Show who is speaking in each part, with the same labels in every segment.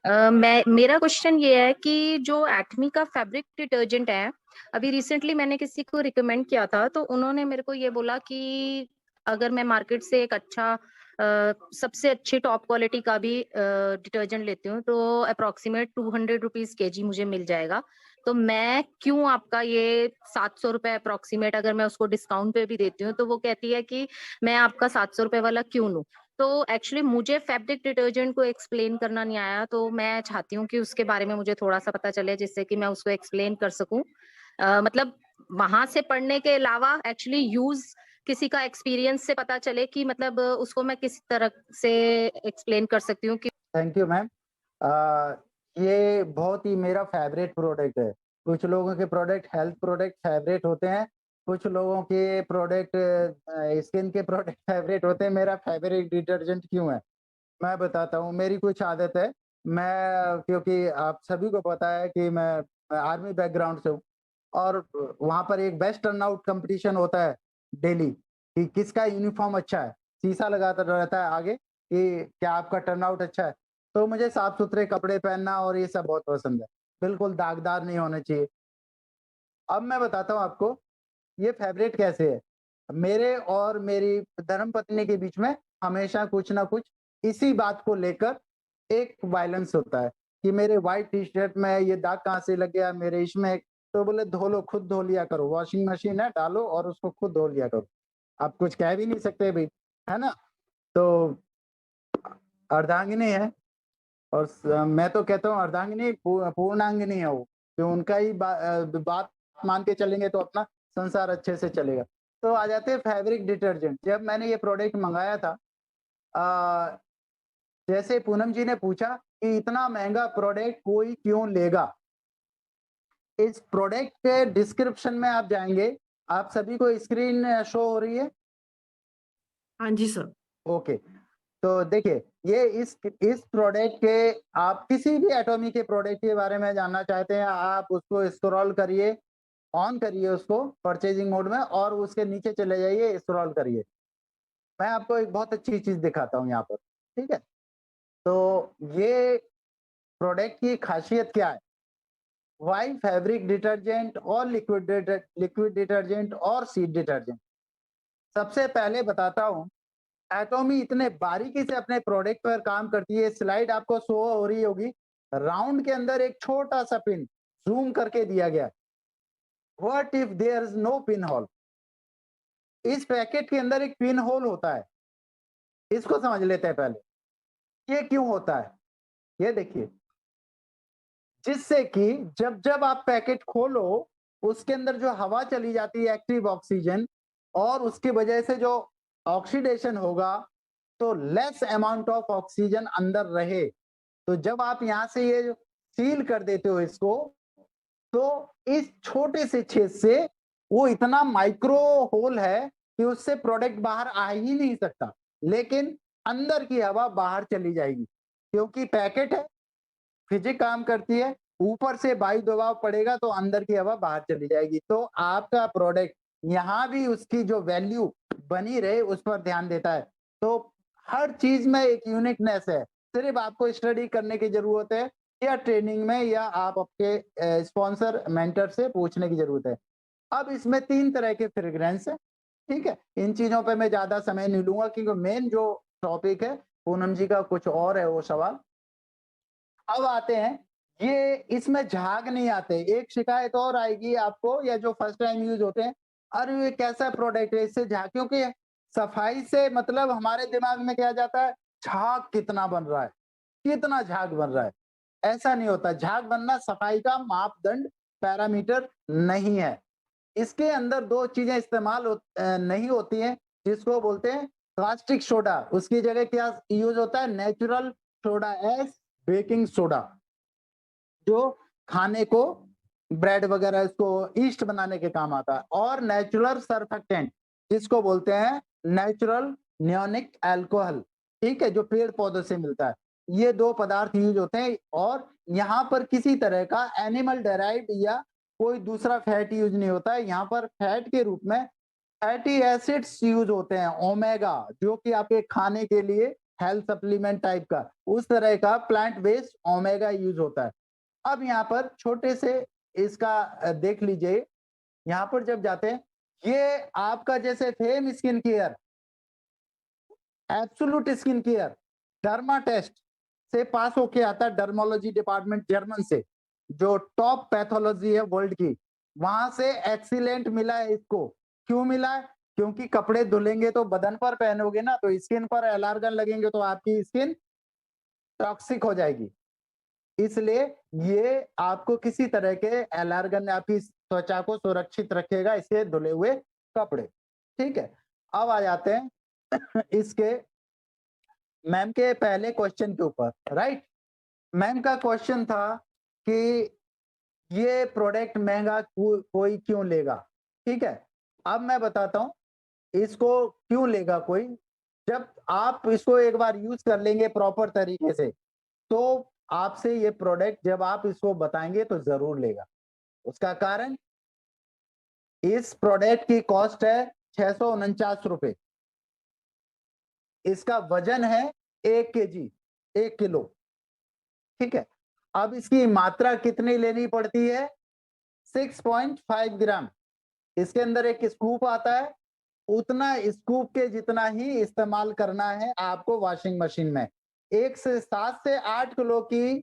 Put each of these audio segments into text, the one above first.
Speaker 1: मैं मेरा क्वेश्चन ये है कि जो एटमी का फैब्रिक डिटर्जेंट है, अभी रिसेंटली मैंने किसी को रिकमेंड किया था, तो उन्होंने मेरे को ये बोला कि अगर मैं मार्केट से एक अच्छा सबसे अच्छी टॉप क्वालिटी का भी डिटर्जेंट लेती हूँ, तो अप्रॉक्सिमेट 200 रुपीज़ केजी मुझे मिल जाएगा। तो मैं क्यों आपका ये ₹700 अप्रॉक्सिमेट अगर मैं उसको डिस्काउंट पे भी देती हूँ, तो वो कहती है कि मैं आपका ₹700 वाला क्यों लूँ? तो एक्चुअली मुझे फैब्रिक डिटर्जेंट को एक्सप्लेन करना नहीं आया, तो मैं चाहती हूँ कि उसके बारे में मुझे थोड़ा-सा पता चले जिससे कि मैं उसको एक्सप्लेन कर सकूँ। मतलब वहाँ से पढ़ने के अलावा एक्चुअली यूज़ किसी का एक्सपीरियंस से पता चले कि मतलब उसको मैं किस तरह से एक्सप्लेन कर सकती हूँ कि
Speaker 2: थैंक यू मैम। ये बहुत ही मेरा फ़ेवरेट प्रोडक्ट है। कुछ लोगों के प्रोडक्ट हेल्थ प्रोडक्ट फ़ेवरेट होते हैं, कुछ लोगों के प्रोडक्ट स्किन के प्रोडक्ट फ़ेवरेट होते हैं। मेरा फ़ेवरेट डिटर्जेंट क्यों है? मैं बताता हूँ, मेरी कुछ आदत है। मैं क्योंकि आप सभी को पता है कि मैं आर्मी बैकग्राउंड से हूँ और वहाँ पर एक बेस्ट टर्नआउट कॉम्पिटिशन होता है डेली कि किसका यूनिफ़ॉर्म अच्छा है। शीशा लगाता रहता है आगे कि क्या आपका टर्नआउट अच्छा है। तो मुझे साफ-सुथरे कपड़े पहनना और ये सब बहुत पसंद है। बिल्कुल दागदार नहीं होने चाहिए। अब मैं बताता हूँ आपको ये फ़ेवरेट कैसे है? मेरे और मेरी धर्मपत्नी के बीच में हमेशा कुछ ना कुछ इसी बात को लेकर एक वायलेंस होता है कि मेरे व्हाइट टी-शर्ट में ये दाग कहाँ से लग गया, मेरे इसमें तो बोले धो लो, खुद धो लिया करो, वॉशिंग मशीन है डालो और उसको खुद धो लिया करो। आप कुछ कह भी नहीं सकते भई, है ना? तो अर्धांगिनी है और मैं तो कहता हूँ अर्धांगिनी पूर्णांगिनी है वो, कि उनका ही बात मान के चलेंगे तो अपना संसार अच्छे से चलेगा। तो आ जाते हैं फैब्रिक डिटर्जेंट, जब मैंने ये प्रोडक्ट मँगाया था अ, जैसे पूनम जी ने पूछा कि इतना महँगा प्रोडक्ट कोई क्यों लेगा? इस प्रोडक्ट के डिस्क्रिप्शन में आप जाएँगे, आप सभी को स्क्रीन शो हो रही है?
Speaker 3: हाँ जी सर।
Speaker 2: ओके। तो देखिए, ये इस प्रोडक्ट के आप किसी भी एटॉमी के प्रोडक्ट के बारे में जानना चाहते हैं, आप उसको स्क्रॉल करिए, ऑन करिए उसको परचेज़िंग मोड में और उसके नीचे चले जाइए, स्क्रॉल करिए। मैं आपको एक बहुत अच्छी चीज़ दिखाता हूँ यहाँ पर, ठीक है? तो ये प्रोडक्ट की खासियत क्या है? व्हाई फैब्रिक डिटर्जेंट और लिक्विड डिटर्जेंट और सीड डिटर्जेंट। सबसे पहले बताता हूँ एटॉमी इतने बारीकी से अपने प्रोडक्ट पर काम करती है, स्लाइड आपको शो हो रही होगी। राउंड के अंदर एक छोटा-सा पिन ज़ूम करके दिया गया है। What if there is no pin hole? इस पैकेट के अंदर एक पिन होल होता है। इसको समझ लेते हैं पहले। ये क्यों होता है? ये देखिए, जिससे कि जब-जब आप पैकेट खोलो, उसके अंदर जो हवा चली जाती है एक्टिव ऑक्सीजन और उसकी वजह से जो ऑक्सीडेशन होगा, तो लेस अमाउंट ऑफ ऑक्सीजन अंदर रहे। तो जब आप यहाँ से ये सील कर देते हो इसको, तो इस छोटे से छेद से वो इतना माइक्रो होल है कि उससे प्रोडक्ट बाहर आ ही नहीं सकता। लेकिन अंदर की हवा बाहर चली जाएगी, क्योंकि पैकेट है, फिजिक काम करती है, ऊपर से वायु दबाव पड़ेगा तो अंदर की हवा बाहर चली जाएगी। तो आपका प्रोडक्ट यहाँ भी उसकी जो वैल्यू बनी रहे उस पर ध्यान देता है। तो हर चीज़ में एक यूनिकनेस है, सिर्फ़ आपको स्टडी करने की ज़रूरत है या ट्रेनिंग में या आप आपके स्पॉन्सर मेंटर से पूछने की ज़रूरत है। अब इसमें 3 तरह के फ्रेग्रेंस हैं, ठीक है? इन चीज़ों पे मैं ज़्यादा समय नहीं लूँगा क्योंकि मेन जो टॉपिक है, पूनम जी का कुछ और है वो सवाल। अब आते हैं, ये इसमें झाग नहीं आते। एक शिकायत और आएगी आपको या जो फर्स्ट टाइम यूज़ होते हैं, "अरे! ये कैसा प्रोडक्ट है, इससे झाग" क्योंकि सफाई से मतलब हमारे दिमाग में क्या जाता है, झाग कितना बन रहा है, कितना झाग बन रहा है। ऐसा नहीं होता, झाग बनना सफाई का मापदंड, पैरामीटर नहीं है। इसके अंदर 2 चीज़ें इस्तेमाल नहीं होती हैं, जिसको बोलते हैं कास्टिक सोडा, उसकी जगह क्या यूज़ होता है natural soda S baking soda, जो खाने को ब्रेड वगैरह इसको ईस्ट बनाने के काम आता है और नेचुरल सर्फेक्टेंट जिसको बोलते हैं नेचुरल नियोनिक अल्कोहल, ठीक है? जो पेड़-पौधों से मिलता है। ये 2 पदार्थ यूज़ होते हैं और यहाँ पर किसी तरह का एनिमल डेराइव्ड या कोई दूसरा फैट यूज़ नहीं होता है। यहाँ पर फैट के रूप में फैटी एसिड्स यूज़ होते हैं, ओमेगा जो कि आपके खाने के लिए हेल्थ सप्लीमेंट टाइप का, उस तरह का प्लांट बेस्ड ओमेगा यूज होता है। अब यहाँ पर छोटे से इसका देख लीजिए, यहाँ पर जब जाते हैं, ये आपका जैसे fame skin care, absolute skin care derma test से पास होके आता है, डर्मोलॉजी डिपार्टमेंट जर्मन से, जो टॉप पैथोलॉजी है वर्ल्ड की, वहां से एक्सीलेंट मिला है इसको। क्यों मिला है? क्योंकि कपड़े धुलेंगे तो बदन पर पहनोगे ना, तो स्किन पर एलार्गन लगेंगे तो आपकी स्किन टॉक्सिक हो जाएगी। इसलिए ये आपको किसी तरह के एलार्गन आपकी त्वचा को सुरक्षित रखेगा, इसके धुले हुए कपड़े। ठीक है, अब आ जाते हैं इसके मैम के पहले क्वेश्चन के ऊपर। राइट, मैम का क्वेश्चन था कि ये प्रोडक्ट महंगा कोई क्यों लेगा। ठीक है, अब मैं बताता हूं इसको क्यों लेगा कोई। जब आप इसको एक बार यूज कर लेंगे प्रॉपर तरीके से, तो आपसे ये प्रोडक्ट जब आप इसको बताएंगे तो जरूर लेगा। उसका कारण, इस प्रोडक्ट की कॉस्ट है 649 रुपए, इसका वजन है 1 केजी, 1 किलो। ठीक है, अब इसकी मात्रा कितनी लेनी पड़ती है? 6.5 ग्राम। इसके अंदर एक स्कूप आता है, उतना स्कूप के जितना ही इस्तेमाल करना है आपको वॉशिंग मशीन में। 7 से 8 किलो की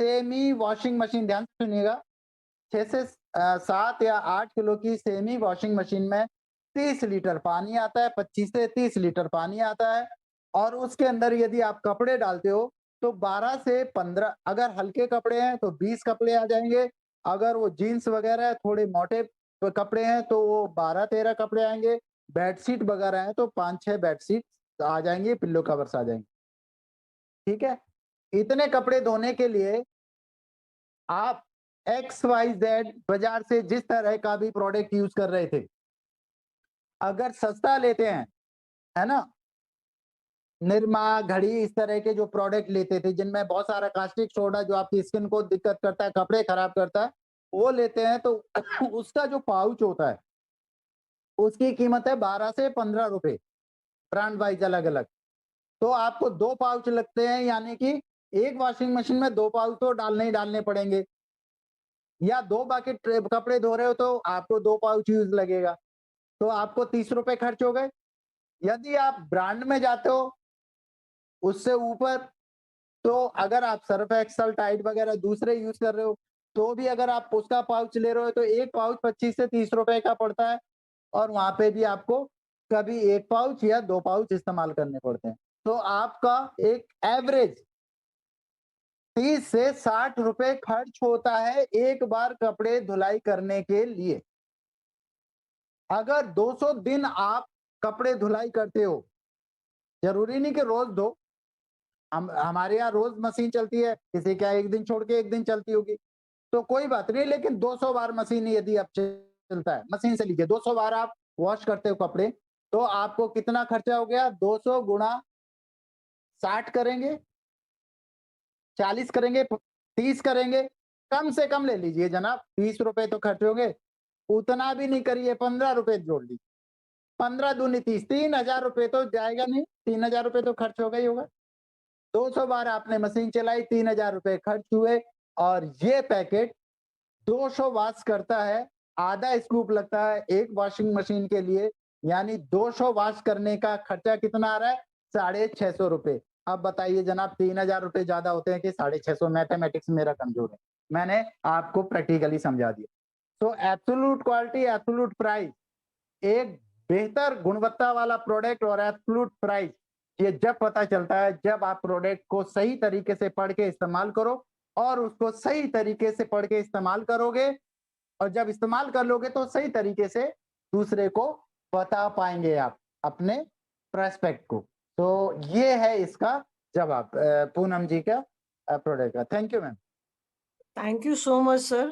Speaker 2: सेमी वॉशिंग मशीन, ध्यान से सुनिएगा, 6 से 7 या 8 किलो की सेमी वॉशिंग मशीन में 30 लीटर पानी आता है, 25 से 30 लीटर पानी आता है। और उसके अंदर यदि आप कपड़े डालते हो तो 12 से 15, अगर हल्के कपड़े हैं तो 20 कपड़े आ जाएंगे, अगर वो जीन्स वगैरह है, थोड़े मोटे कपड़े हैं तो वो 12-13 कपड़े आएंगे, बेडशीट वगैरह है तो 5-6 बेडशीट आ जाएंगे, पिल्लो कवर्स आ जाएंगे। ठीक है, इतने कपड़े धोने के लिए आप XYZ बाजार से जिस तरह का भी प्रोडक्ट यूज कर रहे थे, अगर सस्ता लेते हैं, है ना, निरमा, घड़ी, इस तरह के जो प्रोडक्ट लेते थे जिनमें बहुत सारा कास्टिक सोडा जो आपकी स्किन को दिक्कत करता है, कपड़े खराब करता है, वो लेते हैं, तो उसका जो पाउच होता है उसकी कीमत है 12 से 15 रुपए, ब्रांड वाइज अलग अलग। तो आपको 2 पाउच लगते हैं, यानी कि एक वॉशिंग मशीन में 2 पाउच तो डालने ही डालने पड़ेंगे, या 2 बकेट कपड़े धो रहे हो तो आपको 2 पाउच यूज लगेगा, तो आपको 30 रुपए खर्च हो गए। यदि आप ब्रांड में जाते हो उससे ऊपर, तो अगर आप सर्फ एक्सल, टाइड वगैरह दूसरे यूज कर रहे हो, तो भी अगर आप उसका पाउच ले रहे हो तो एक पाउच 25 से 30 रुपए का पड़ता है, और वहां पे भी आपको कभी एक पाउच या 2 पाउच इस्तेमाल करने पड़ते हैं। तो आपका एक एवरेज 30 से 60 रुपए खर्च होता है एक बार कपड़े धुलाई करने के लिए। अगर 200 दिन आप कपड़े धुलाई करते हो, जरूरी नहीं कि रोज दो, हमारे यहाँ रोज मशीन चलती है, किसी क्या एक दिन छोड़ के एक दिन चलती होगी, तो कोई बात नहीं, लेकिन 200 बार मशीन यदि आप चलता है, मशीन से लीजिए 200 बार आप वॉश करते हो कपड़े, तो आपको कितना खर्चा हो गया? 200 गुणा 60 करेंगे, 40 करेंगे, 30 करेंगे, कम से कम ले लीजिए जनाब, 20 रुपए तो खर्च होंगे। उतना भी नहीं करिए, 15 रुपए जोड़ लीजिए, 15 दूनी 30, 3,000 रुपए तो जाएगा नहीं, 3,000 रुपए तो खर्च होगा ही होगा। 200 बार आपने मशीन चलाई, 3,000 रुपए खर्च हुए, और ये पैकेट 200 वॉश करता है, आधा स्कूप लगता है एक वॉशिंग मशीन के लिए, यानी 200 वॉश करने का खर्चा कितना आ रहा है? 650 रुपए। अब बताइए जनाब, 3,000 रुपए ज्यादा होते हैं कि 650? मैथमेटिक्स मेरा कमजोर है, मैंने आपको प्रैक्टिकली समझा दिया। तो एब्सोल्यूट क्वालिटी, एब्सोल्यूट प्राइस, एक बेहतर गुणवत्ता वाला प्रोडक्ट और एब्सोल्यूट प्राइस, ये जब पता चलता है जब आप प्रोडक्ट को सही तरीके से पढ़ के इस्तेमाल करो, और उसको सही तरीके से पढ़ के इस्तेमाल करोगे, और जब इस्तेमाल कर लोगे तो सही तरीके से दूसरे को बता पाएंगे आप अपने प्रोस्पेक्ट को। तो ये है इसका जवाब पूनम जी का प्रोडक्ट का। Thank you ma'am.
Speaker 3: Thank you so much, sir.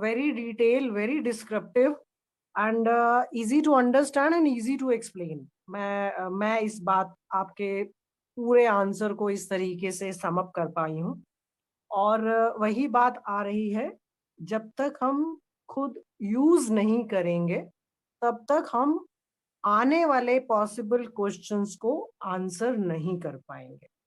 Speaker 3: Very detailed, very descriptive, and easy to understand and easy to explain. मैं इस बात आपके पूरे आंसर को इस तरीके से सम अप कर पाई हूँ, और वही बात आ रही है, जब तक हम खुद यूज नहीं करेंगे तब तक हम आने वाले पॉसिबल क्वेश्चंस को आंसर नहीं कर पाएंगे।